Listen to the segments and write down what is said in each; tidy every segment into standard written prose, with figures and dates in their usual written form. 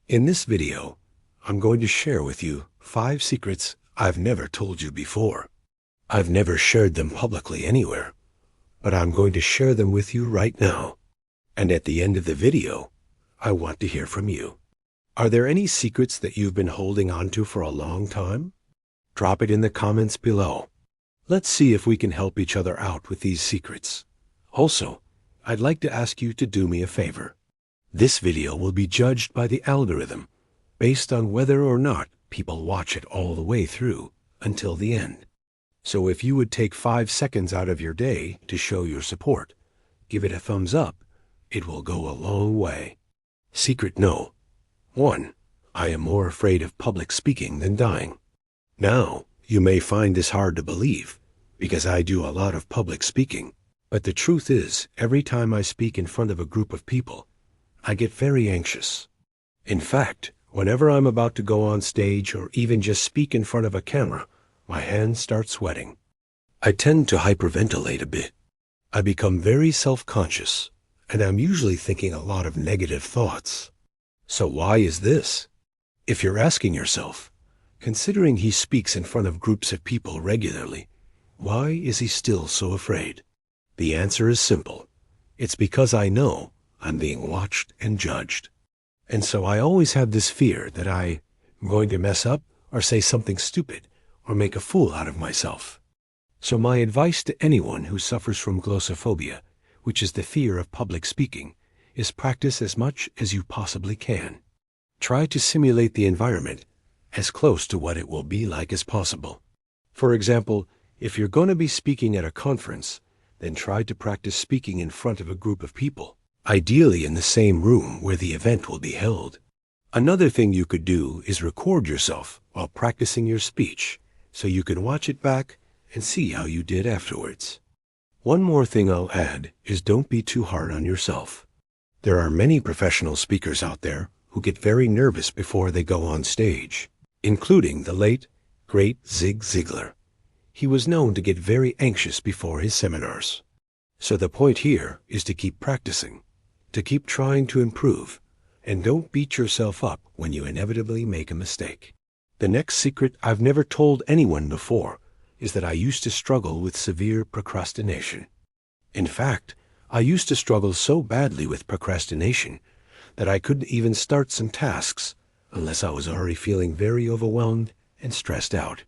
In this video, I'm going to share with you 5 secrets I've never told you before. I've never shared them publicly anywhere, but I'm going to share them with you right now. And at the end of the video, I want to hear from you. Are there any secrets that you've been holding on to for a long time? Drop it in the comments below. Let's see if we can help each other out with these secrets. Also, I'd like to ask you to do me a favor. This video will be judged by the algorithm based on whether or not people watch it all the way through until the end. So if you would take 5 seconds out of your day to show your support, give it a thumbs up, it will go a long way. Secret no. 1. I am more afraid of public speaking than dying. Now, you may find this hard to believe because I do a lot of public speaking, but the truth is, every time I speak in front of a group of people, I get very anxious. In fact, whenever I'm about to go on stage or even just speak in front of a camera, my hands start sweating. I tend to hyperventilate a bit. I become very self-conscious, and I'm usually thinking a lot of negative thoughts. So why is this? If you're asking yourself, considering he speaks in front of groups of people regularly, why is he still so afraid? The answer is simple. It's because I know I'm being watched and judged. And so I always have this fear that I'm going to mess up or say something stupid or make a fool out of myself. So my advice to anyone who suffers from glossophobia, which is the fear of public speaking, is practice as much as you possibly can. Try to simulate the environment as close to what it will be like as possible. For example, if you're going to be speaking at a conference, then try to practice speaking in front of a group of people, ideally in the same room where the event will be held. Another thing you could do is record yourself while practicing your speech so you can watch it back and see how you did afterwards. One more thing I'll add is don't be too hard on yourself. There are many professional speakers out there who get very nervous before they go on stage, including the late, great Zig Ziglar. He was known to get very anxious before his seminars. So the point here is to keep practicing, to keep trying to improve, and don't beat yourself up when you inevitably make a mistake. The next secret I've never told anyone before is that I used to struggle with severe procrastination. In fact, I used to struggle so badly with procrastination that I couldn't even start some tasks unless I was already feeling very overwhelmed and stressed out.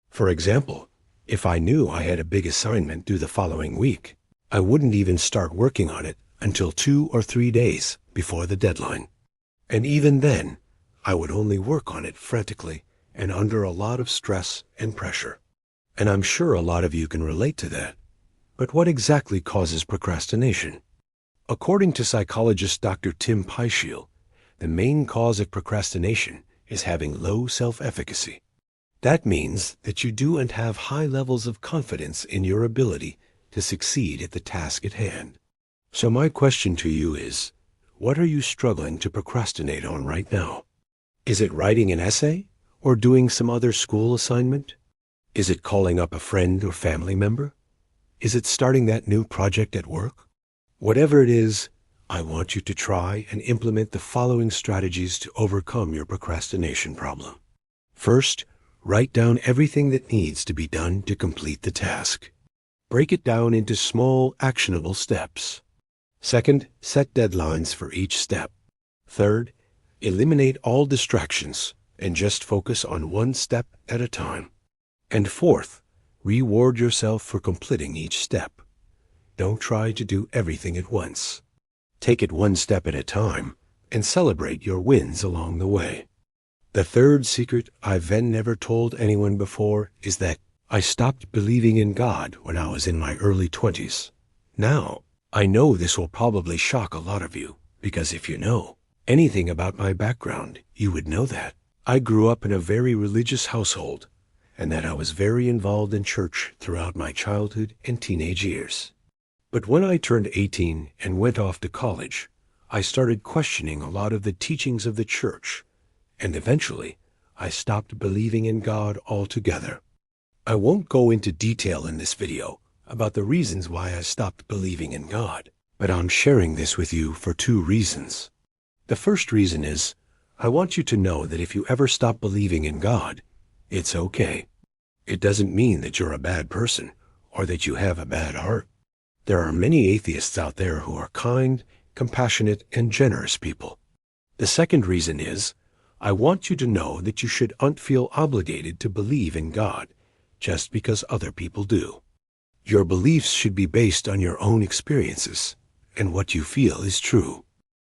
For example, if I knew I had a big assignment due the following week, I wouldn't even start working on it until 2 or 3 days before the deadline. And even then, I would only work on it frantically and under a lot of stress and pressure. And I'm sure a lot of you can relate to that. But what exactly causes procrastination? According to psychologist Dr. Tim Pyshil, the main cause of procrastination is having low self-efficacy. That means that you don't have high levels of confidence in your ability to succeed at the task at hand. So my question to you is, what are you struggling to procrastinate on right now? Is it writing an essay or doing some other school assignment? Is it calling up a friend or family member? Is it starting that new project at work? Whatever it is, I want you to try and implement the following strategies to overcome your procrastination problem. First, write down everything that needs to be done to complete the task. Break it down into small, actionable steps. Second, set deadlines for each step. Third, eliminate all distractions and just focus on one step at a time. And fourth, reward yourself for completing each step. Don't try to do everything at once. Take it one step at a time and celebrate your wins along the way. The third secret I've never told anyone before is that I stopped believing in God when I was in my early 20s. Now, I know this will probably shock a lot of you, because if you know anything about my background, you would know that. I grew up in a very religious household, and that I was very involved in church throughout my childhood and teenage years. But when I turned 18 and went off to college, I started questioning a lot of the teachings of the church, and eventually I stopped believing in God altogether. I won't go into detail in this video about the reasons why I stopped believing in God, but I'm sharing this with you for 2 reasons. The first reason is I want you to know that if you ever stop believing in God, it's okay. It doesn't mean that you're a bad person or that you have a bad heart. There are many atheists out there who are kind, compassionate, and generous people. The second reason is, I want you to know that you shouldn't feel obligated to believe in God just because other people do. Your beliefs should be based on your own experiences and what you feel is true.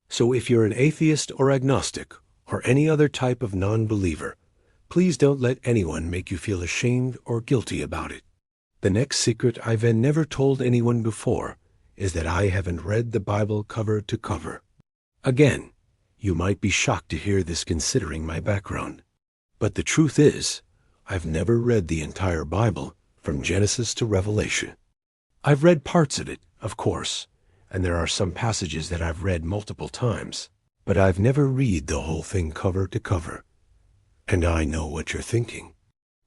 So if you're an atheist or agnostic or any other type of non-believer, please don't let anyone make you feel ashamed or guilty about it. The next secret I've never told anyone before is that I haven't read the Bible cover to cover. Again, you might be shocked to hear this considering my background. But the truth is, I've never read the entire Bible from Genesis to Revelation. I've read parts of it, of course, and there are some passages that I've read multiple times, but I've never read the whole thing cover to cover. And I know what you're thinking.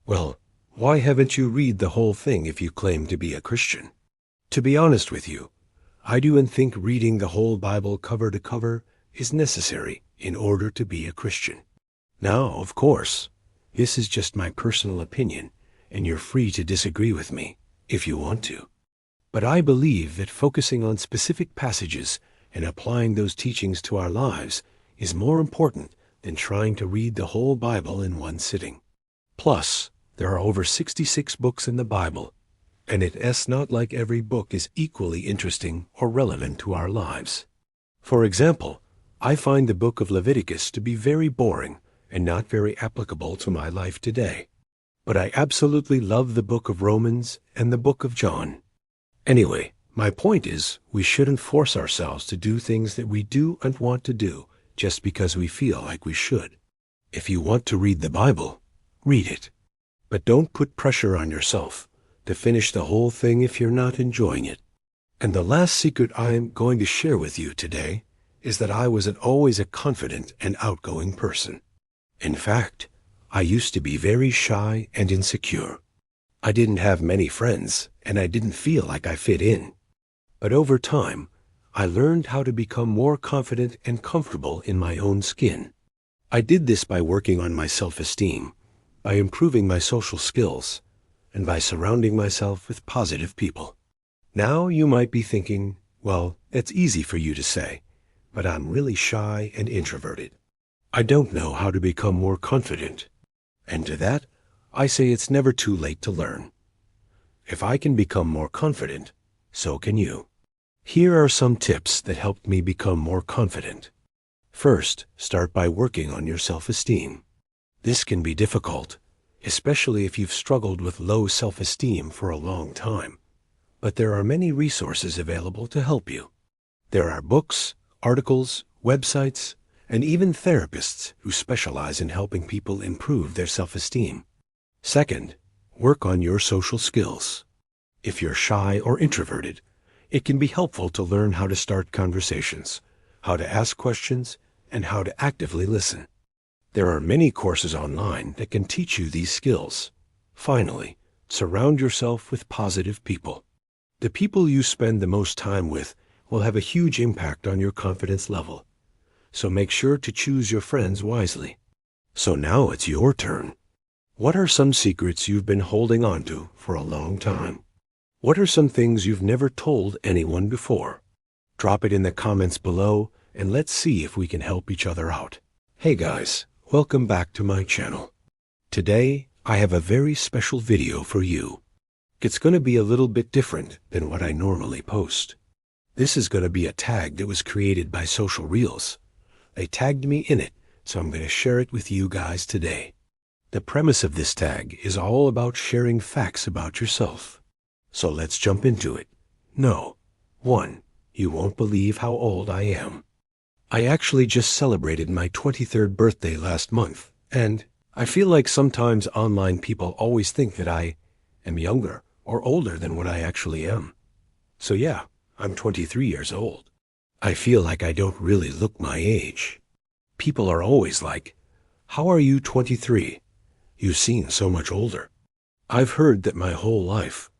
Well, why haven't you read the whole thing if you claim to be a Christian? To be honest with you, I do think reading the whole Bible cover to cover is necessary in order to be a Christian. Now, of course, this is just my personal opinion, and you're free to disagree with me if you want to. But I believe that focusing on specific passages and applying those teachings to our lives is more important than trying to read the whole Bible in one sitting. Plus, there are over 66 books in the Bible, and it's not like every book is equally interesting or relevant to our lives. For example, I find the book of Leviticus to be very boring and not very applicable to my life today. But I absolutely love the book of Romans and the book of John. Anyway, my point is, we shouldn't force ourselves to do things that we do and want to do just because we feel like we should. If you want to read the Bible, read it. But don't put pressure on yourself to finish the whole thing if you're not enjoying it. And the last secret I am going to share with you today is that I wasn't always a confident and outgoing person. In fact, I used to be very shy and insecure. I didn't have many friends, and I didn't feel like I fit in. But over time, I learned how to become more confident and comfortable in my own skin. I did this by working on my self-esteem, by improving my social skills, and by surrounding myself with positive people. Now you might be thinking, well, it's easy for you to say, but I'm really shy and introverted. I don't know how to become more confident. And to that, I say it's never too late to learn. If I can become more confident, so can you. Here are some tips that helped me become more confident. First, start by working on your self-esteem. This can be difficult, especially if you've struggled with low self-esteem for a long time. But there are many resources available to help you. There are books, articles, websites, and even therapists who specialize in helping people improve their self-esteem. Second, work on your social skills. If you're shy or introverted, it can be helpful to learn how to start conversations, how to ask questions, and how to actively listen. There are many courses online that can teach you these skills. Finally, surround yourself with positive people. The people you spend the most time with will have a huge impact on your confidence level. So make sure to choose your friends wisely. So now it's your turn. What are some secrets you've been holding on to for a long time? What are some things you've never told anyone before? Drop it in the comments below and let's see if we can help each other out. Hey guys, welcome back to my channel. Today, I have a very special video for you. It's going to be a little bit different than what I normally post. This is going to be a tag that was created by Social Reels. They tagged me in it, so I'm going to share it with you guys today. The premise of this tag is all about sharing facts about yourself. So let's jump into it. No. 1. You won't believe how old I am. I actually just celebrated my 23rd birthday last month, and I feel like sometimes online people always think that I am younger or older than what I actually am. So yeah, I'm 23 years old. I feel like I don't really look my age. People are always like, "How are you 23? You seem so much older." I've heard that my whole life.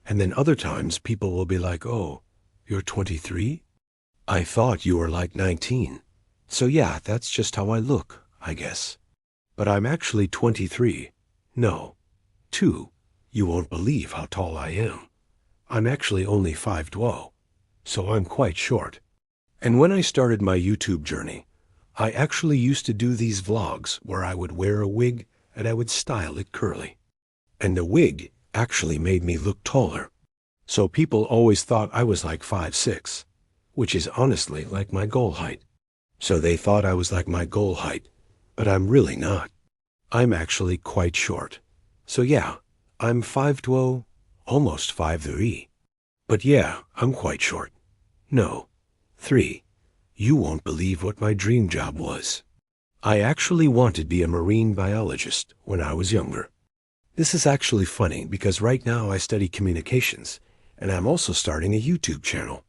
And then other times people will be like, "Oh, you're 23? I thought you were like 19. So yeah, that's just how I look. I guess. But I'm actually 23. No, 2. You won't believe how tall I am. I'm actually only 5'12", so I'm quite short. And when I started my YouTube journey, I actually used to do these vlogs where I would wear a wig and I would style it curly. And the wig actually made me look taller. So people always thought I was like 5'6", which is honestly like my goal height. So they thought I was like my goal height, but I'm really not. I'm actually quite short. So yeah, I'm 5'12", almost 5'3". But yeah, I'm quite short. No, 3. You won't believe what my dream job was. I actually wanted to be a marine biologist when I was younger. This is actually funny because right now I study communications, and I'm also starting a YouTube channel.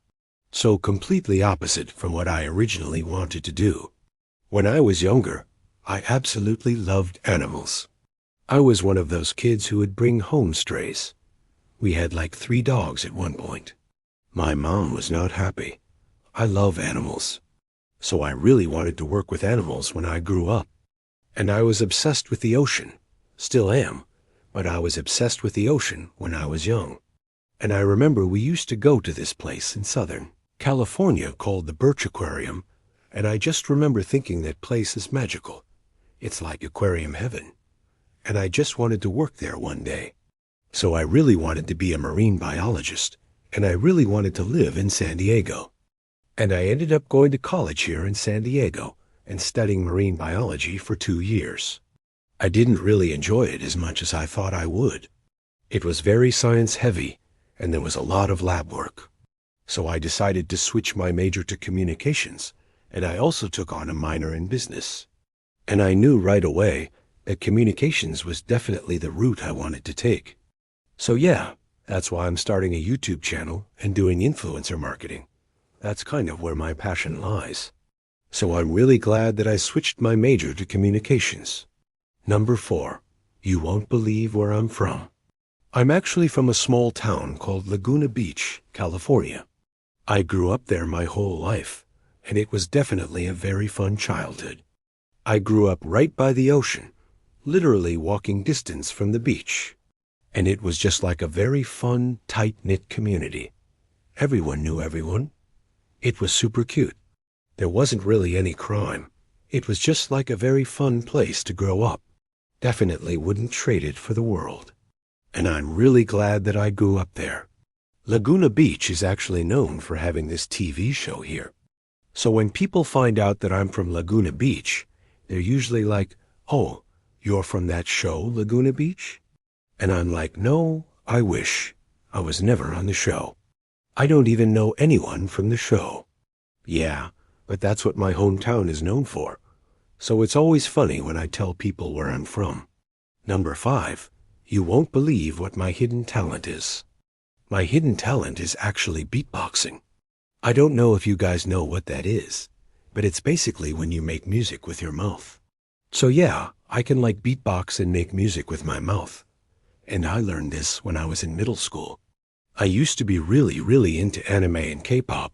So completely opposite from what I originally wanted to do. When I was younger, I absolutely loved animals. I was one of those kids who would bring home strays. We had like 3 dogs at one point. My mom was not happy. I love animals. So I really wanted to work with animals when I grew up. And I was obsessed with the ocean. Still am. But I was obsessed with the ocean when I was young. And I remember we used to go to this place in Southern California called the Birch Aquarium, and I just remember thinking that place is magical. It's like aquarium heaven. And I just wanted to work there one day. So I really wanted to be a marine biologist, and I really wanted to live in San Diego. And I ended up going to college here in San Diego and studying marine biology for 2 years. I didn't really enjoy it as much as I thought I would. It was very science heavy, and there was a lot of lab work. So I decided to switch my major to communications, and I also took on a minor in business. And I knew right away that communications was definitely the route I wanted to take. So yeah, that's why I'm starting a YouTube channel and doing influencer marketing. That's kind of where my passion lies. So I'm really glad that I switched my major to communications. Number 4. You won't believe where I'm from. I'm actually from a small town called Laguna Beach, California. I grew up there my whole life, and it was definitely a very fun childhood. I grew up right by the ocean, literally walking distance from the beach. And it was just like a very fun, tight-knit community. Everyone knew everyone. It was super cute. There wasn't really any crime. It was just like a very fun place to grow up. Definitely wouldn't trade it for the world. And I'm really glad that I grew up there. Laguna Beach is actually known for having this TV show here. So when people find out that I'm from Laguna Beach, they're usually like, "Oh, you're from that show, Laguna Beach?" And I'm like, "No, I wish. I was never on the show. I don't even know anyone from the show." Yeah, but that's what my hometown is known for. So it's always funny when I tell people where I'm from. Number 5. You won't believe what my hidden talent is. My hidden talent is actually beatboxing. I don't know if you guys know what that is, but it's basically when you make music with your mouth. So yeah, I can like beatbox and make music with my mouth. And I learned this when I was in middle school. I used to be really into anime and K-pop.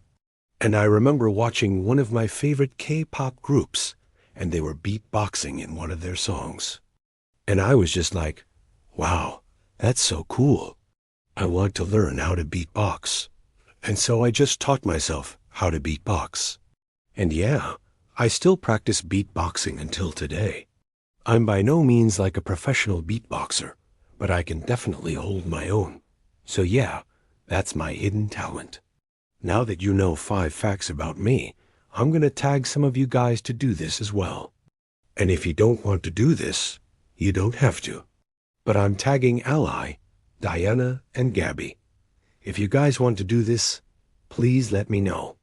And I remember watching one of my favorite K-pop groups, and they were beatboxing in one of their songs. And I was just like, wow, that's so cool. I want to learn how to beatbox. And so I just taught myself how to beatbox. And yeah, I still practice beatboxing until today. I'm by no means like a professional beatboxer, but I can definitely hold my own. So yeah, that's my hidden talent. Now that you know 5 facts about me, I'm going to tag some of you guys to do this as well. And if you don't want to do this, you don't have to. But I'm tagging Ally, Diana, and Gabby. If you guys want to do this, please let me know.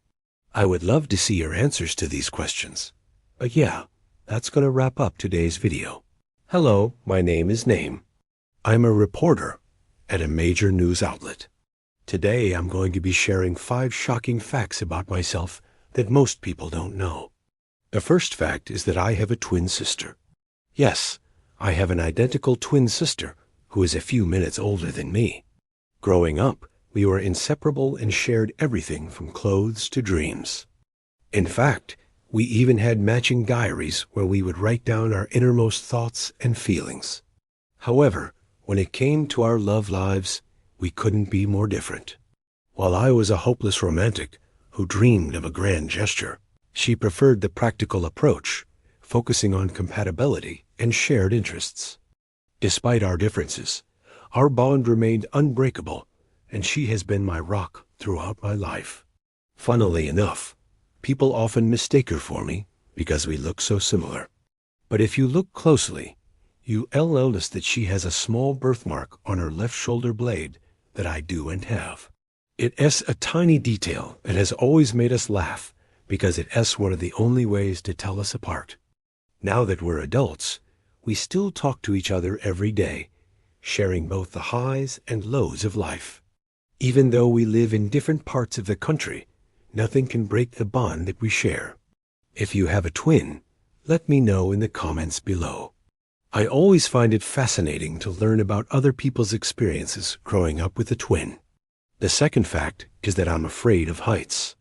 I would love to see your answers to these questions. But yeah, that's going to wrap up today's video. Hello, my name is Name. I'm a reporter at a major news outlet. Today I'm going to be sharing 5 shocking facts about myself that most people don't know. The first fact is that I have a twin sister. Yes, I have an identical twin sister who is a few minutes older than me. Growing up, we were inseparable and shared everything from clothes to dreams. In fact, We even had matching diaries where we would write down our innermost thoughts and feelings. However, when it came to our love lives, we couldn't be more different. While I was a hopeless romantic who dreamed of a grand gesture, she preferred the practical approach, focusing on compatibility and shared interests. Despite our differences, our bond remained unbreakable, and she has been my rock throughout my life. Funnily enough, people often mistake her for me because we look so similar. But if you look closely, you'll notice that she has a small birthmark on her left shoulder blade that I do and have. It is a tiny detail that has always made us laugh because it is one of the only ways to tell us apart. Now that we're adults, we still talk to each other every day, sharing both the highs and lows of life. Even though we live in different parts of the country, nothing can break the bond that we share. If you have a twin, let me know in the comments below. I always find it fascinating to learn about other people's experiences growing up with a twin. The second fact is that I'm afraid of heights.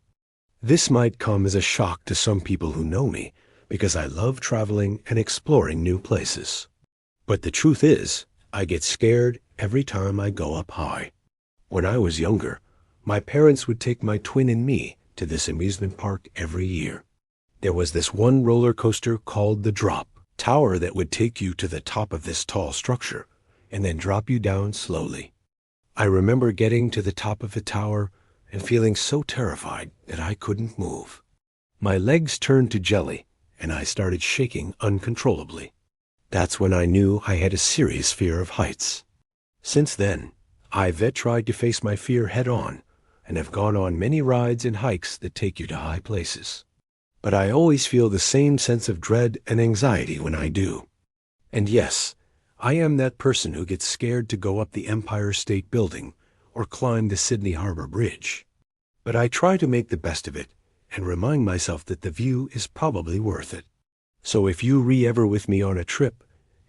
This might come as a shock to some people who know me because I love traveling and exploring new places. But the truth is, I get scared every time I go up high. When I was younger, my parents would take my twin and me to this amusement park every year. There was this one roller coaster called the Drop Tower that would take you to the top of this tall structure and then drop you down slowly. I remember getting to the top of the tower and feeling so terrified that I couldn't move. My legs turned to jelly and I started shaking uncontrollably. That's when I knew I had a serious fear of heights. Since then, I've tried to face my fear head on and have gone on many rides and hikes that take you to high places. But I always feel the same sense of dread and anxiety when I do. And yes, I am that person who gets scared to go up the Empire State Building or climb the Sydney Harbor Bridge. But I try to make the best of it and remind myself that the view is probably worth it. So if you ever with me on a trip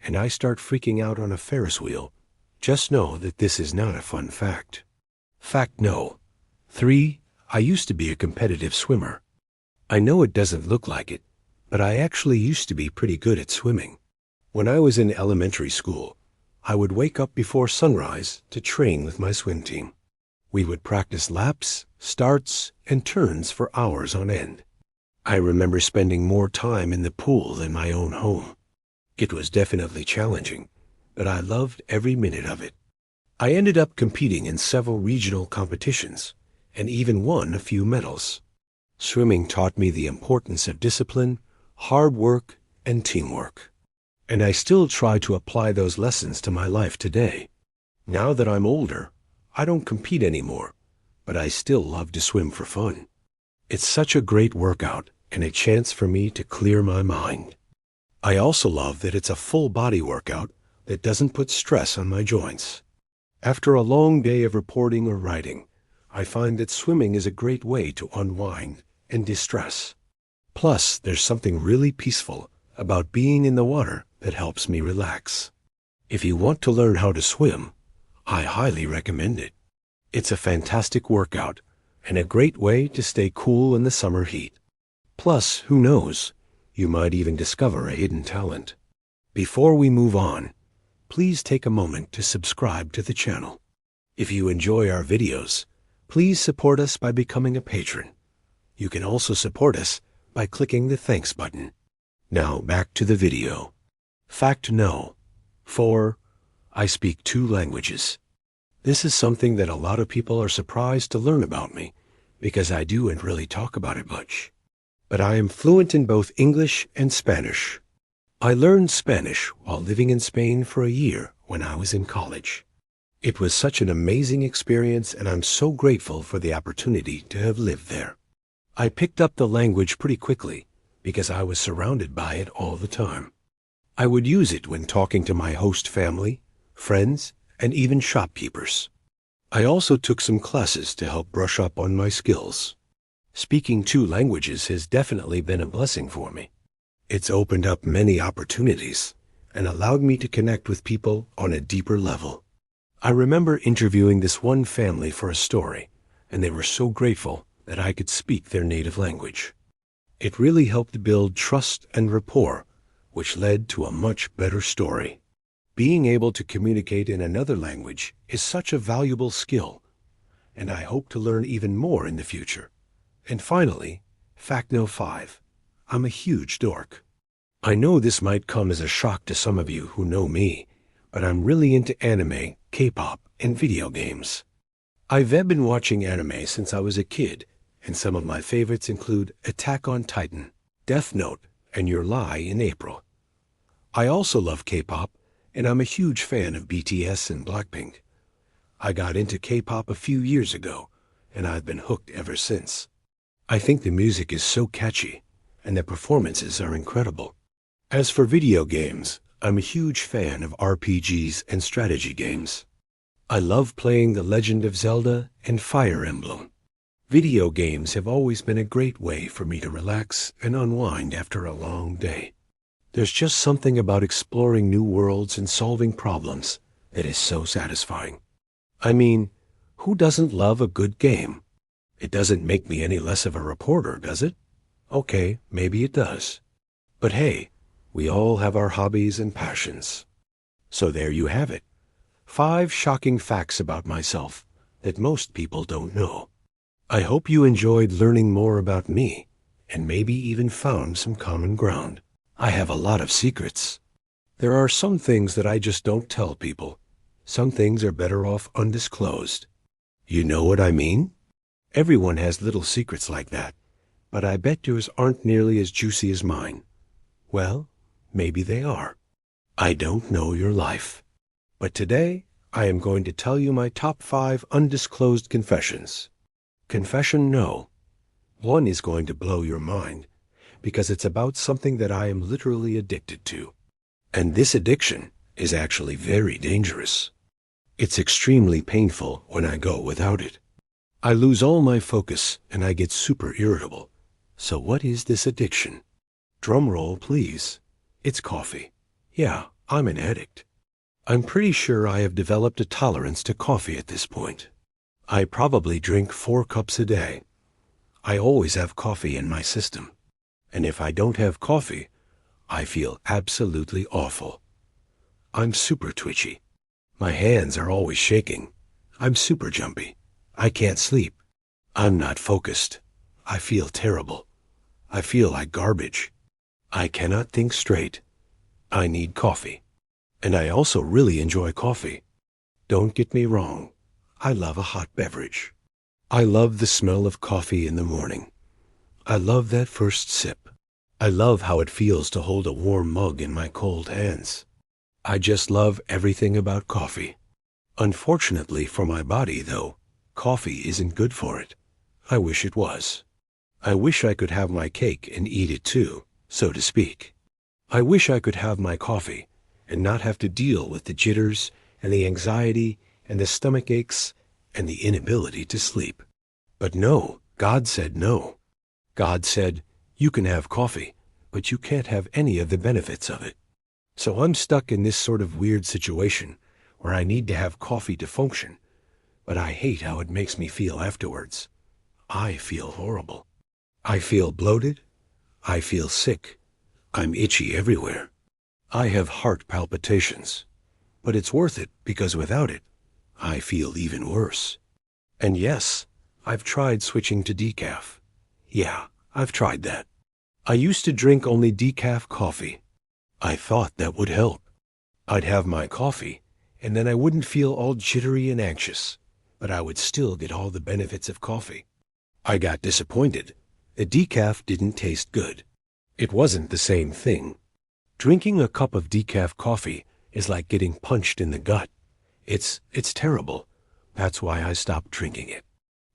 and I start freaking out on a Ferris wheel, just know that this is not a fun fact. Fact no. 3. I used to be a competitive swimmer. I know it doesn't look like it, but I actually used to be pretty good at swimming. When I was in elementary school, I would wake up before sunrise to train with my swim team. We would practice laps, starts, and turns for hours on end. I remember spending more time in the pool than my own home. It was definitely challenging, but I loved every minute of it. I ended up competing in several regional competitions and even won a few medals. Swimming taught me the importance of discipline, hard work, and teamwork. And I still try to apply those lessons to my life today. Now that I'm older, I don't compete anymore, but I still love to swim for fun. It's such a great workout and a chance for me to clear my mind. I also love that it's a full body workout that doesn't put stress on my joints. After a long day of reporting or writing, I find that swimming is a great way to unwind and distress. Plus, there's something really peaceful about being in the water that helps me relax. If you want to learn how to swim, I highly recommend it. It's a fantastic workout and a great way to stay cool in the summer heat. Plus, who knows, you might even discover a hidden talent. Before we move on, please take a moment to subscribe to the channel. If you enjoy our videos, please support us by becoming a patron. You can also support us by clicking the thanks button. Now back to the video. Fact no. 4. I speak 2 languages. This is something that a lot of people are surprised to learn about me because I don't really talk about it much. But I am fluent in both English and Spanish. I learned Spanish while living in Spain for a year when I was in college. It was such an amazing experience and I'm so grateful for the opportunity to have lived there. I picked up the language pretty quickly because I was surrounded by it all the time. I would use it when talking to my host family, friends, and even shopkeepers. I also took some classes to help brush up on my skills. Speaking 2 languages has definitely been a blessing for me. It's opened up many opportunities and allowed me to connect with people on a deeper level. I remember interviewing this one family for a story, and they were so grateful that I could speak their native language. It really helped build trust and rapport, which led to a much better story. Being able to communicate in another language is such a valuable skill, and I hope to learn even more in the future. And finally, fact no. 5. I'm a huge dork. I know this might come as a shock to some of you who know me, but I'm really into anime, K-pop, and video games. I've been watching anime since I was a kid, and some of my favorites include Attack on Titan, Death Note, and Your Lie in April. I also love K-pop, and I'm a huge fan of BTS and Blackpink. I got into K-pop a few years ago, and I've been hooked ever since. I think the music is so catchy, and the performances are incredible. As for video games, I'm a huge fan of RPGs and strategy games. I love playing The Legend of Zelda and Fire Emblem. Video games have always been a great way for me to relax and unwind after a long day. There's just something about exploring new worlds and solving problems that is so satisfying. I mean, who doesn't love a good game? It doesn't make me any less of a reporter, does it? Okay, maybe it does. But hey, we all have our hobbies and passions. So there you have it. 5 shocking facts about myself that most people don't know. I hope you enjoyed learning more about me and maybe even found some common ground. I have a lot of secrets. There are some things that I just don't tell people. Some things are better off undisclosed. You know what I mean? Everyone has little secrets like that, but I bet yours aren't nearly as juicy as mine. Well, maybe they are. I don't know your life. But today, I am going to tell you my top 5 undisclosed confessions. Confession no. One is going to blow your mind, because it's about something that I am literally addicted to. And this addiction is actually very dangerous. It's extremely painful when I go without it. I lose all my focus and I get super irritable. So what is this addiction? Drum roll, please. It's coffee. Yeah, I'm an addict. I'm pretty sure I have developed a tolerance to coffee at this point. I probably drink 4 cups a day. I always have coffee in my system. And if I don't have coffee, I feel absolutely awful. I'm super twitchy. My hands are always shaking. I'm super jumpy. I can't sleep. I'm not focused. I feel terrible. I feel like garbage. I cannot think straight. I need coffee. And I also really enjoy coffee. Don't get me wrong. I love a hot beverage. I love the smell of coffee in the morning. I love that first sip. I love how it feels to hold a warm mug in my cold hands. I just love everything about coffee. Unfortunately for my body, though, coffee isn't good for it. I wish it was. I wish I could have my cake and eat it too, so to speak. I wish I could have my coffee and not have to deal with the jitters and the anxiety and the stomach aches and the inability to sleep. But no, God said no. God said, you can have coffee, but you can't have any of the benefits of it. So I'm stuck in this sort of weird situation where I need to have coffee to function, but I hate how it makes me feel afterwards. I feel horrible. I feel bloated. I feel sick. I'm itchy everywhere. I have heart palpitations. But it's worth it because without it, I feel even worse. And yes, I've tried switching to decaf. Yeah, I've tried that. I used to drink only decaf coffee. I thought that would help. I'd have my coffee, and then I wouldn't feel all jittery and anxious, but I would still get all the benefits of coffee. I got disappointed. The decaf didn't taste good. It wasn't the same thing. Drinking a cup of decaf coffee is like getting punched in the gut. It's terrible. That's why I stopped drinking it.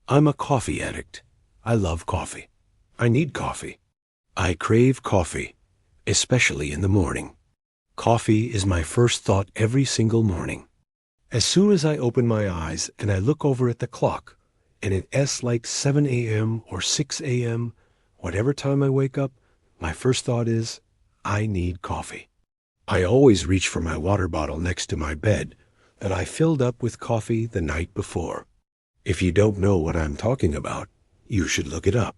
I'm a coffee addict. I love coffee. I need coffee. I crave coffee, especially in the morning. Coffee is my first thought every single morning. As soon as I open my eyes and I look over at the clock, and it's like 7 a.m. or 6 a.m., whatever time I wake up, my first thought is, I need coffee. I always reach for my water bottle next to my bed that I filled up with coffee the night before. If you don't know what I'm talking about, you should look it up.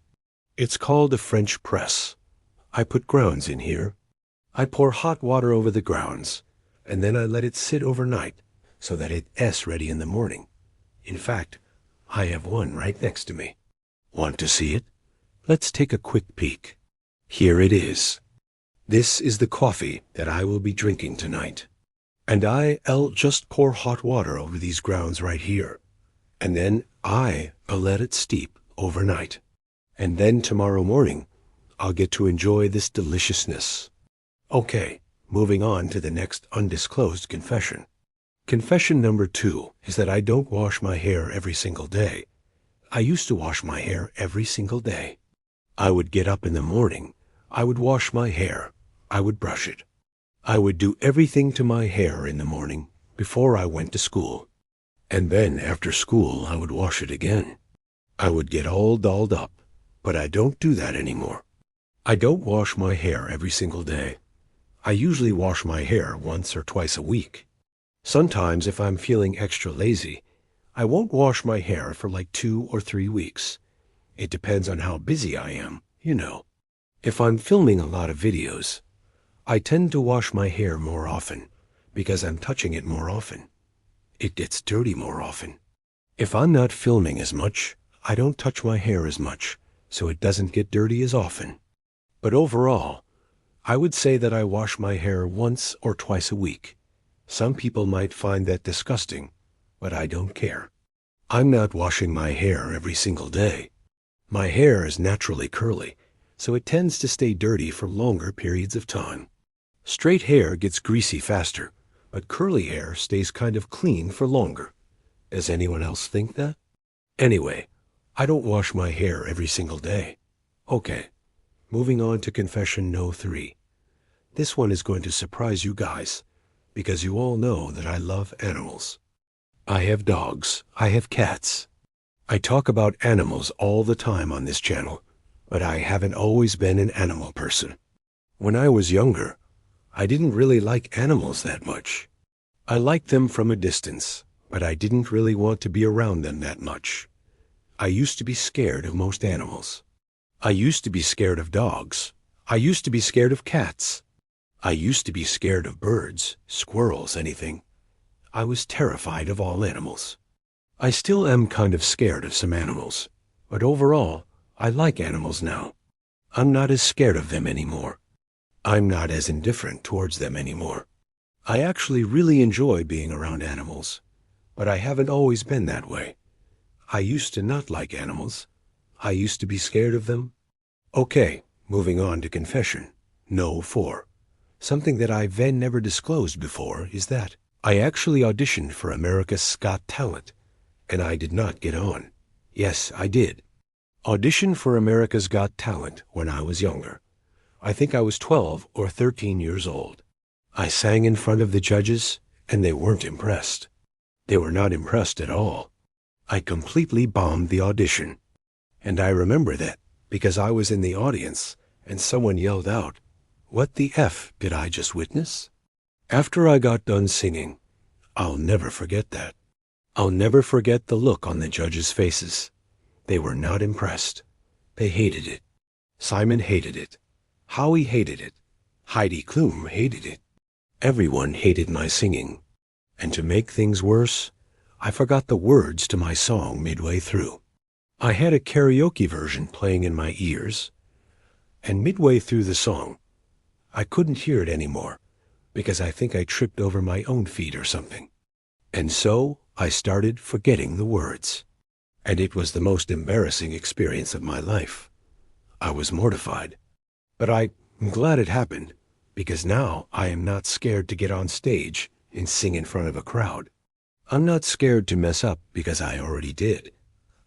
It's called a French press. I put grounds in here. I pour hot water over the grounds, and then I let it sit overnight so that it's ready in the morning. In fact, I have one right next to me. Want to see it? Let's take a quick peek. Here it is. This is the coffee that I will be drinking tonight. And I'll just pour hot water over these grounds right here. And then I'll let it steep overnight. And then tomorrow morning, I'll get to enjoy this deliciousness. Okay, moving on to the next undisclosed confession. Confession number 2 is that I don't wash my hair every single day. I used to wash my hair every single day. I would get up in the morning. I would wash my hair. I would brush it. I would do everything to my hair in the morning before I went to school. And then after school, I would wash it again. I would get all dolled up, but I don't do that anymore. I don't wash my hair every single day. I usually wash my hair once or twice a week. Sometimes if I'm feeling extra lazy, I won't wash my hair for like 2 or 3 weeks. It depends on how busy I am, you know. If I'm filming a lot of videos, I tend to wash my hair more often because I'm touching it more often. It gets dirty more often. If I'm not filming as much, I don't touch my hair as much, so it doesn't get dirty as often. But overall, I would say that I wash my hair once or twice a week. Some people might find that disgusting, but I don't care. I'm not washing my hair every single day. My hair is naturally curly, so it tends to stay dirty for longer periods of time. Straight hair gets greasy faster, but curly hair stays kind of clean for longer. Does anyone else think that? Anyway, I don't wash my hair every single day. Okay, moving on to confession no. 3. This one is going to surprise you guys, because you all know that I love animals. I have dogs. I have cats. I talk about animals all the time on this channel, but I haven't always been an animal person. When I was younger, I didn't really like animals that much. I liked them from a distance, but I didn't really want to be around them that much. I used to be scared of most animals. I used to be scared of dogs. I used to be scared of cats. I used to be scared of birds, squirrels, anything. I was terrified of all animals. I still am kind of scared of some animals, but overall, I like animals now. I'm not as scared of them anymore. I'm not as indifferent towards them anymore. I actually really enjoy being around animals, but I haven't always been that way. I used to not like animals. I used to be scared of them. Okay, moving on to confession. No. 4. Something that I've never disclosed before is that I actually auditioned for America's Got Talent, and I did not get on. Yes, I did. Auditioned for America's Got Talent when I was younger. I think I was 12 or 13 years old. I sang in front of the judges, and they weren't impressed. They were not impressed at all. I completely bombed the audition. And I remember that because I was in the audience, and someone yelled out, "What the F did I just witness?" After I got done singing, I'll never forget that. I'll never forget the look on the judges' faces. They were not impressed. They hated it. Simon hated it. Howie hated it. Heidi Klum hated it. Everyone hated my singing. And to make things worse, I forgot the words to my song midway through. I had a karaoke version playing in my ears, and midway through the song, I couldn't hear it anymore because I think I tripped over my own feet or something. And so I started forgetting the words. And it was the most embarrassing experience of my life. I was mortified. But I'm glad it happened, because now I am not scared to get on stage and sing in front of a crowd. I'm not scared to mess up because I already did.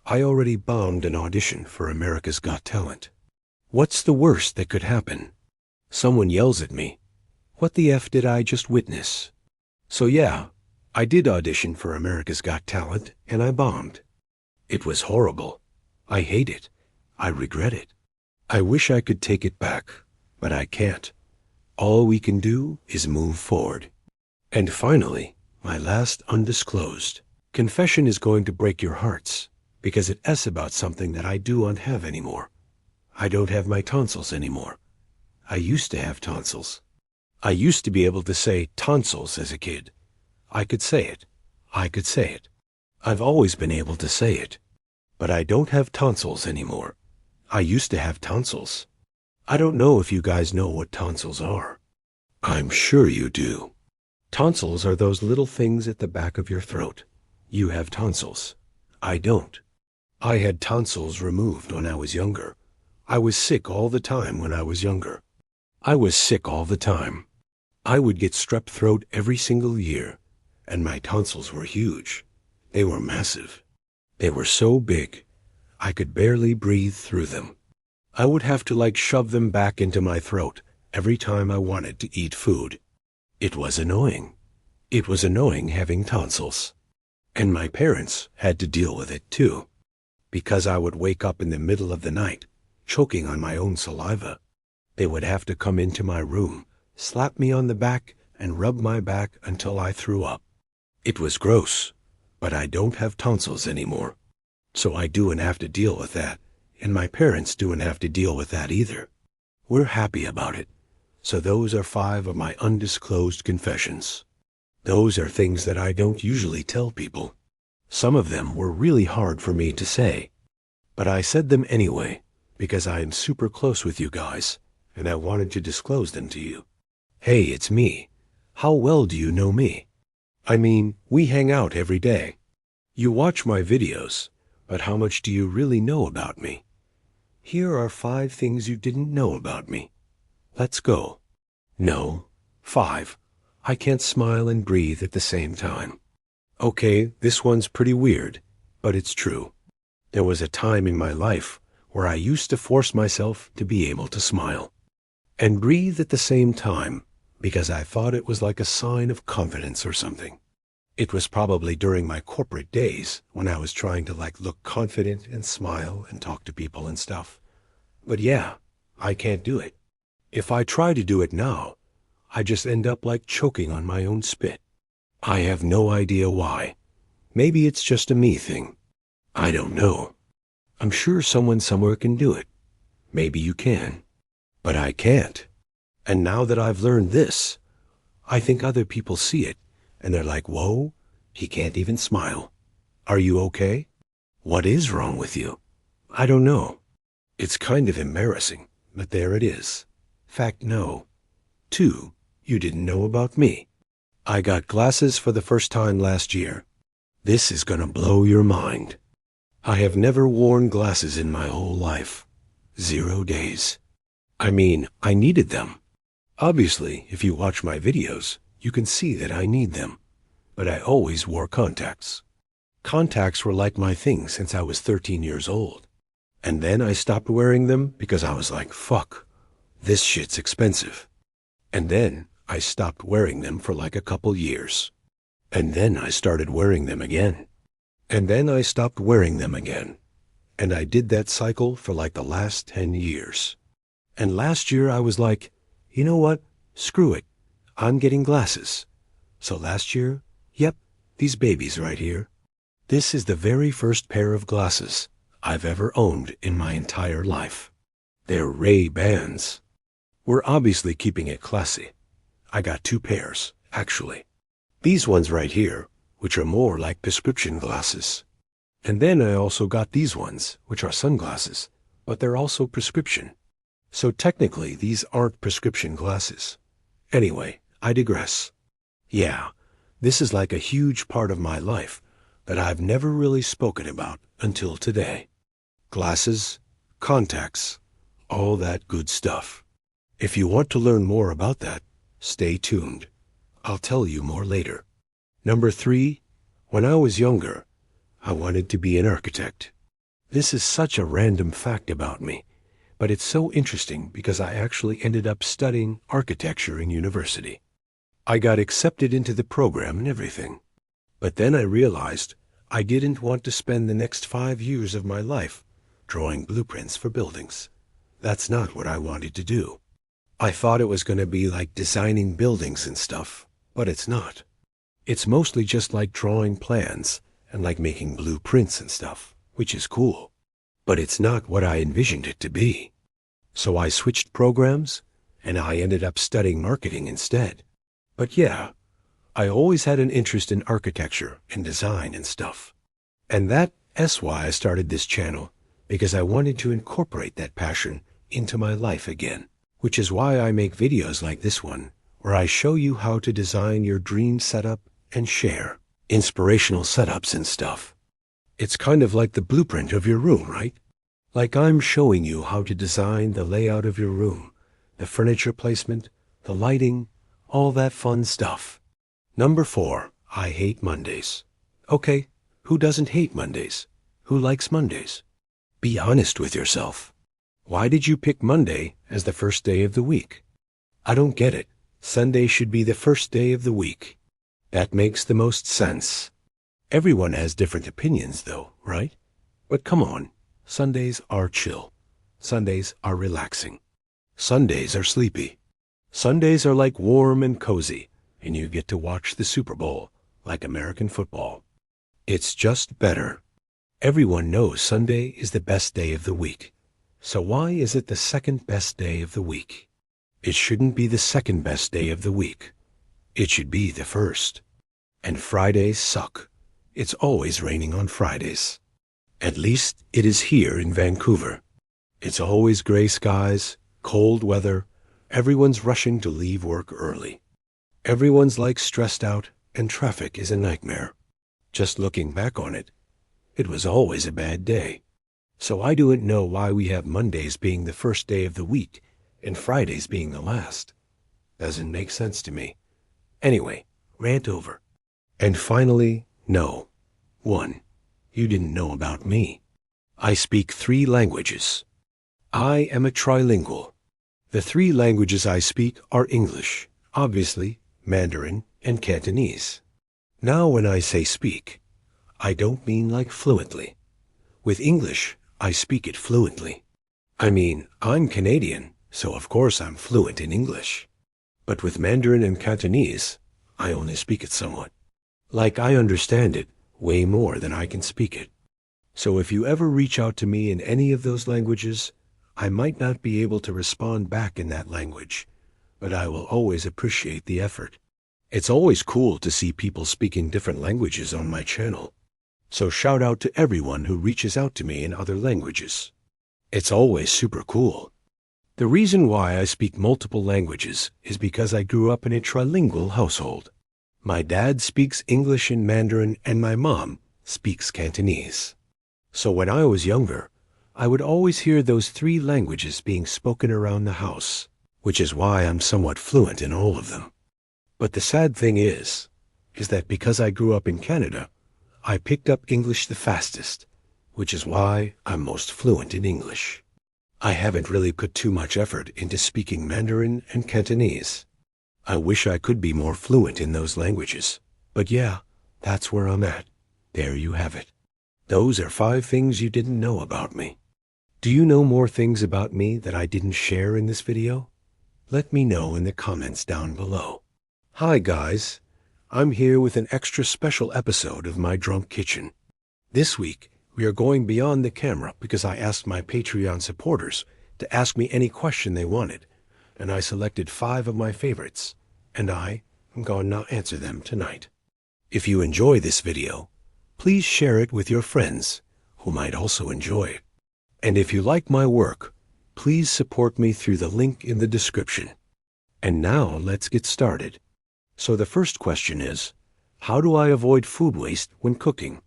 I already bombed an audition for America's Got Talent. What's the worst that could happen? Someone yells at me, "What the F did I just witness?" So yeah, I did audition for America's Got Talent, and I bombed. It was horrible. I hate it. I regret it. I wish I could take it back, but I can't. All we can do is move forward. And finally, my last undisclosed confession is going to break your hearts, because it is about something that I don't have anymore. I don't have my tonsils anymore. I used to have tonsils. I used to be able to say tonsils as a kid. I could say it. I could say it. I've always been able to say it. But I don't have tonsils anymore. I used to have tonsils. I don't know if you guys know what tonsils are. I'm sure you do. Tonsils are those little things at the back of your throat. You have tonsils. I don't. I had tonsils removed when I was younger. I was sick all the time when I was younger. I was sick all the time. I would get strep throat every single year, and my tonsils were huge. They were massive. They were so big, I could barely breathe through them. I would have to shove them back into my throat every time I wanted to eat food. It was annoying. It was annoying having tonsils. And my parents had to deal with it too, because I would wake up in the middle of the night, choking on my own saliva. They would have to come into my room, slap me on the back, and rub my back until I threw up. It was gross, but I don't have tonsils anymore. So I don't have to deal with that, and my parents don't have to deal with that either. We're happy about it. So those are 5 of my undisclosed confessions. Those are things that I don't usually tell people. Some of them were really hard for me to say. But I said them anyway, because I am super close with you guys, and I wanted to disclose them to you. Hey, it's me. How well do you know me? I mean, we hang out every day. You watch my videos, but how much do you really know about me? Here are 5 things you didn't know about me. Let's go. No, 5. I can't smile and breathe at the same time. Okay, this one's pretty weird, but it's true. There was a time in my life where I used to force myself to be able to smile and breathe at the same time because I thought it was like a sign of confidence or something. It was probably during my corporate days when I was trying to look confident and smile and talk to people and stuff. But yeah, I can't do it. If I try to do it now, I just end up choking on my own spit. I have no idea why. Maybe it's just a me thing. I don't know. I'm sure someone somewhere can do it. Maybe you can. But I can't. And now that I've learned this, I think other people see it, and they're like, whoa, he can't even smile. Are you okay? What is wrong with you? I don't know. It's kind of embarrassing, but there it is. Fact no. 2, you didn't know about me. I got glasses for the first time last year. This is gonna blow your mind. I have never worn glasses in my whole life. 0 days. I mean, I needed them. Obviously, if you watch my videos, you can see that I need them. But I always wore contacts. Contacts were my thing since I was 13 years old. And then I stopped wearing them because I was like, fuck, this shit's expensive. And then I stopped wearing them for a couple years. And then I started wearing them again. And then I stopped wearing them again. And I did that cycle for the last 10 years. And last year I was like, you know what? Screw it. I'm getting glasses. So last year, yep, these babies right here. This is the very first pair of glasses I've ever owned in my entire life. They're Ray-Bans. We're obviously keeping it classy. I got 2 pairs, actually. These ones right here, which are more like prescription glasses. And then I also got these ones, which are sunglasses, but they're also prescription. So technically, these aren't prescription glasses. Anyway, I digress. Yeah, this is a huge part of my life that I've never really spoken about until today. Glasses, contacts, all that good stuff. If you want to learn more about that, stay tuned. I'll tell you more later. Number 3, when I was younger, I wanted to be an architect. This is such a random fact about me, but it's so interesting because I actually ended up studying architecture in university. I got accepted into the program and everything. But then I realized I didn't want to spend the next 5 years of my life drawing blueprints for buildings. That's not what I wanted to do. I thought it was going to be designing buildings and stuff, but it's not. It's mostly just drawing plans and making blueprints and stuff, which is cool. But it's not what I envisioned it to be. So I switched programs, and I ended up studying marketing instead. But yeah, I always had an interest in architecture and design and stuff. And that's why I started this channel, because I wanted to incorporate that passion into my life again. Which is why I make videos like this one, where I show you how to design your dream setup and share inspirational setups and stuff. It's kind of like the blueprint of your room, right? Like I'm showing you how to design the layout of your room, the furniture placement, the lighting, all that fun stuff. Number 4, I hate Mondays. Okay, who doesn't hate Mondays? Who likes Mondays? Be honest with yourself. Why did you pick Monday as the first day of the week? I don't get it. Sunday should be the first day of the week. That makes the most sense. Everyone has different opinions though, right? But come on, Sundays are chill. Sundays are relaxing. Sundays are sleepy. Sundays are like warm and cozy, and you get to watch the Super Bowl, like American football. It's just better. Everyone knows Sunday is the best day of the week. So why is it the second best day of the week? It shouldn't be the second best day of the week. It should be the first. And Fridays suck. It's always raining on Fridays. At least it is here in Vancouver. It's always gray skies, cold weather. Everyone's rushing to leave work early. Everyone's like stressed out, and traffic is a nightmare. Just looking back on it, it was always a bad day. So I don't know why we have Mondays being the first day of the week and Fridays being the last. Doesn't make sense to me. Anyway, rant over. And finally, no. 1. You didn't know about me. I speak 3 languages. I am a trilingual. The 3 languages I speak are English, obviously, Mandarin, and Cantonese. Now when I say speak, I don't mean like fluently. With English, I speak it fluently. I mean, I'm Canadian, so of course I'm fluent in English. But with Mandarin and Cantonese, I only speak it somewhat. Like I understand it way more than I can speak it. So if you ever reach out to me in any of those languages, I might not be able to respond back in that language, but I will always appreciate the effort. It's always cool to see people speaking different languages on my channel. So shout out to everyone who reaches out to me in other languages. It's always super cool. The reason why I speak multiple languages is because I grew up in a trilingual household. My dad speaks English and Mandarin, and my mom speaks Cantonese. So when I was younger, I would always hear those 3 languages being spoken around the house, which is why I'm somewhat fluent in all of them. But the sad thing is that because I grew up in Canada, I picked up English the fastest, which is why I'm most fluent in English. I haven't really put too much effort into speaking Mandarin and Cantonese. I wish I could be more fluent in those languages. But yeah, that's where I'm at. There you have it. Those are 5 things you didn't know about me. Do you know more things about me that I didn't share in this video? Let me know in the comments down below. Hi guys. I'm here with an extra special episode of My Drunk Kitchen. This week, we are going beyond the camera because I asked my Patreon supporters to ask me any question they wanted, and I selected 5 of my favorites, and I am going to answer them tonight. If you enjoy this video, please share it with your friends who might also enjoy it. And if you like my work, please support me through the link in the description. And now let's get started. So the first question is, how do I avoid food waste when cooking?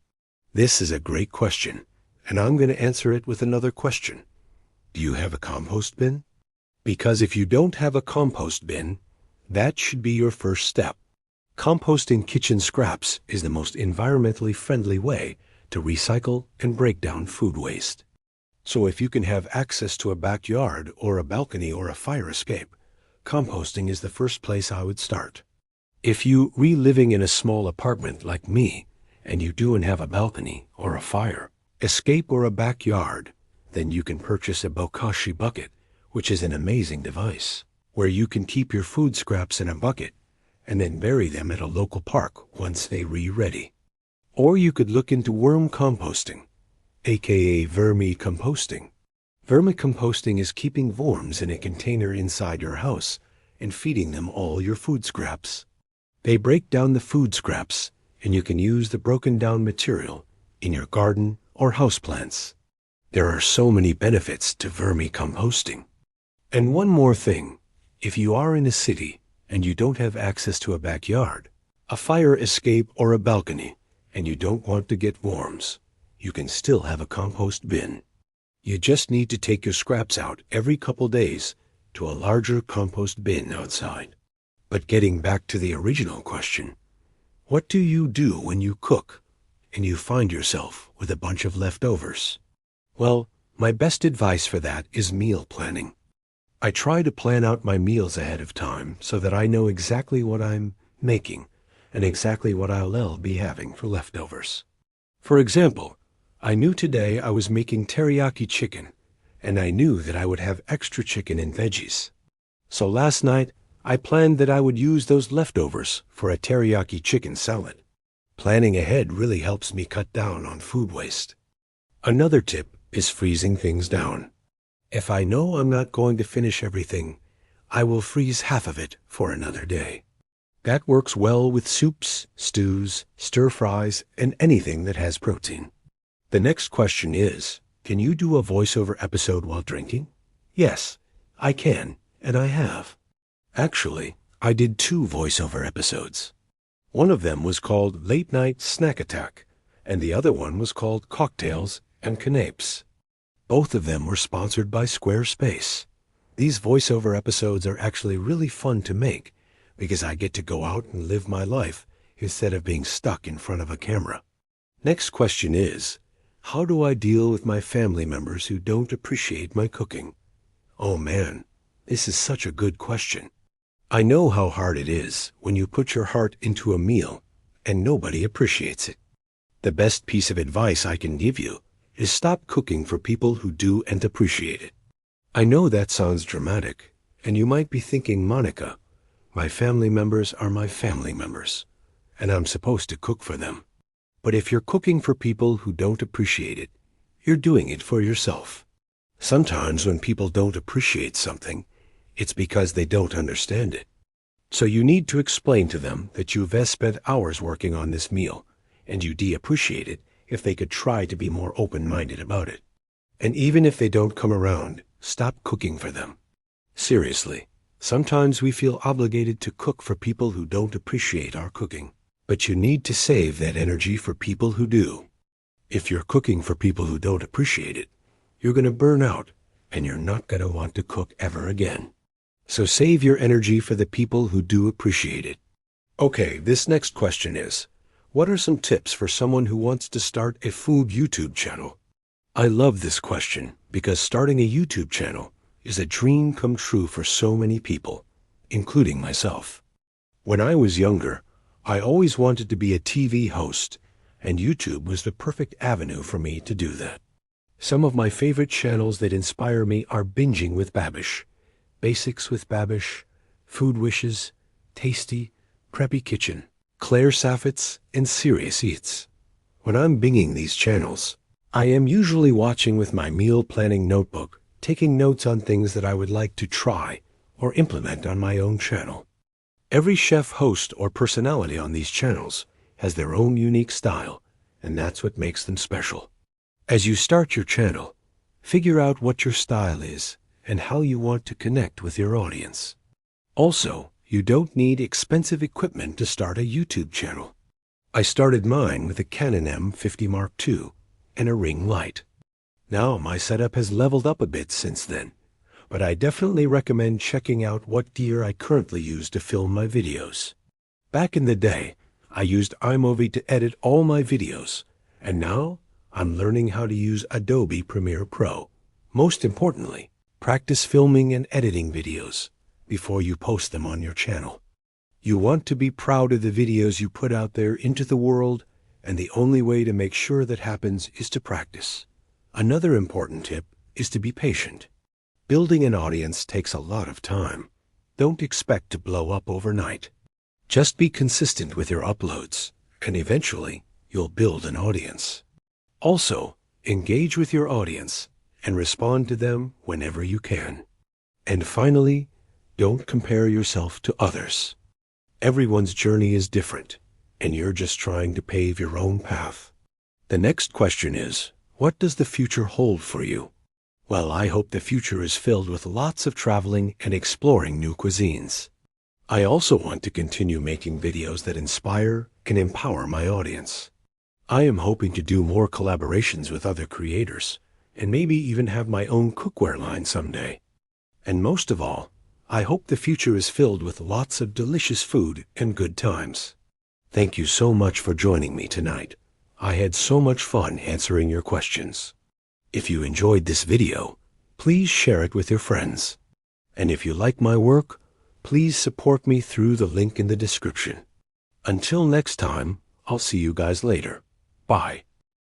This is a great question, and I'm going to answer it with another question. Do you have a compost bin? Because if you don't have a compost bin, that should be your first step. Composting kitchen scraps is the most environmentally friendly way to recycle and break down food waste. So if you can have access to a backyard or a balcony or a fire escape, composting is the first place I would start. If you living in a small apartment like me, and you don't have a balcony or a fire escape or a backyard, then you can purchase a Bokashi bucket, which is an amazing device, where you can keep your food scraps in a bucket and then bury them at a local park once they ready. Or you could look into worm composting, aka vermicomposting. Vermicomposting is keeping worms in a container inside your house and feeding them all your food scraps. They break down the food scraps, and you can use the broken down material in your garden or houseplants. There are so many benefits to vermicomposting. And one more thing, if you are in a city and you don't have access to a backyard, a fire escape, or a balcony, and you don't want to get worms, you can still have a compost bin. You just need to take your scraps out every couple days to a larger compost bin outside. But getting back to the original question, what do you do when you cook and you find yourself with a bunch of leftovers? Well, my best advice for that is meal planning. I try to plan out my meals ahead of time so that I know exactly what I'm making and exactly what I'll be having for leftovers. For example, I knew today I was making teriyaki chicken, and I knew that I would have extra chicken and veggies. So last night, I planned that I would use those leftovers for a teriyaki chicken salad. Planning ahead really helps me cut down on food waste. Another tip is freezing things down. If I know I'm not going to finish everything, I will freeze half of it for another day. That works well with soups, stews, stir-fries, and anything that has protein. The next question is, can you do a voiceover episode while drinking? Yes, I can, and I have. Actually, I did 2 voiceover episodes. One of them was called Late Night Snack Attack, and the other one was called Cocktails and Canapes. Both of them were sponsored by Squarespace. These voiceover episodes are actually really fun to make because I get to go out and live my life instead of being stuck in front of a camera. Next question is, how do I deal with my family members who don't appreciate my cooking? Oh man, this is such a good question. I know how hard it is when you put your heart into a meal and nobody appreciates it. The best piece of advice I can give you is stop cooking for people who do and appreciate it. I know that sounds dramatic, and you might be thinking, Monica, my family members are my family members, and I'm supposed to cook for them. But if you're cooking for people who don't appreciate it, you're doing it for yourself. Sometimes when people don't appreciate something, it's because they don't understand it. So you need to explain to them that you've spent hours working on this meal, and you appreciate it if they could try to be more open-minded about it. And even if they don't come around, stop cooking for them. Seriously, sometimes we feel obligated to cook for people who don't appreciate our cooking. But you need to save that energy for people who do. If you're cooking for people who don't appreciate it, you're going to burn out, and you're not going to want to cook ever again. So save your energy for the people who do appreciate it. Okay, this next question is, what are some tips for someone who wants to start a food YouTube channel? I love this question because starting a YouTube channel is a dream come true for so many people, including myself. When I was younger, I always wanted to be a TV host, and YouTube was the perfect avenue for me to do that. Some of my favorite channels that inspire me are Binging with Babish, Basics with Babish, Food Wishes, Tasty, Preppy Kitchen, Claire Saffitz, and Serious Eats. When I'm binging these channels, I am usually watching with my meal planning notebook, taking notes on things that I would like to try or implement on my own channel. Every chef, host, or personality on these channels has their own unique style, and that's what makes them special. As you start your channel, figure out what your style is and how you want to connect with your audience. Also, you don't need expensive equipment to start a YouTube channel. I started mine with a Canon M50 Mark II and a ring light. Now my setup has leveled up a bit since then, but I definitely recommend checking out what gear I currently use to film my videos. Back in the day, I used iMovie to edit all my videos, and now I'm learning how to use Adobe Premiere Pro. Most importantly, practice filming and editing videos before you post them on your channel. You want to be proud of the videos you put out there into the world, and the only way to make sure that happens is to practice. Another important tip is to be patient. Building an audience takes a lot of time. Don't expect to blow up overnight. Just be consistent with your uploads, and eventually you'll build an audience. Also, engage with your audience and respond to them whenever you can. And finally, don't compare yourself to others. Everyone's journey is different, and you're just trying to pave your own path. The next question is, what does the future hold for you? Well, I hope the future is filled with lots of traveling and exploring new cuisines. I also want to continue making videos that inspire and empower my audience. I am hoping to do more collaborations with other creators, and maybe even have my own cookware line someday. And most of all, I hope the future is filled with lots of delicious food and good times. Thank you so much for joining me tonight. I had so much fun answering your questions. If you enjoyed this video, please share it with your friends. And if you like my work, please support me through the link in the description. Until next time, I'll see you guys later. Bye.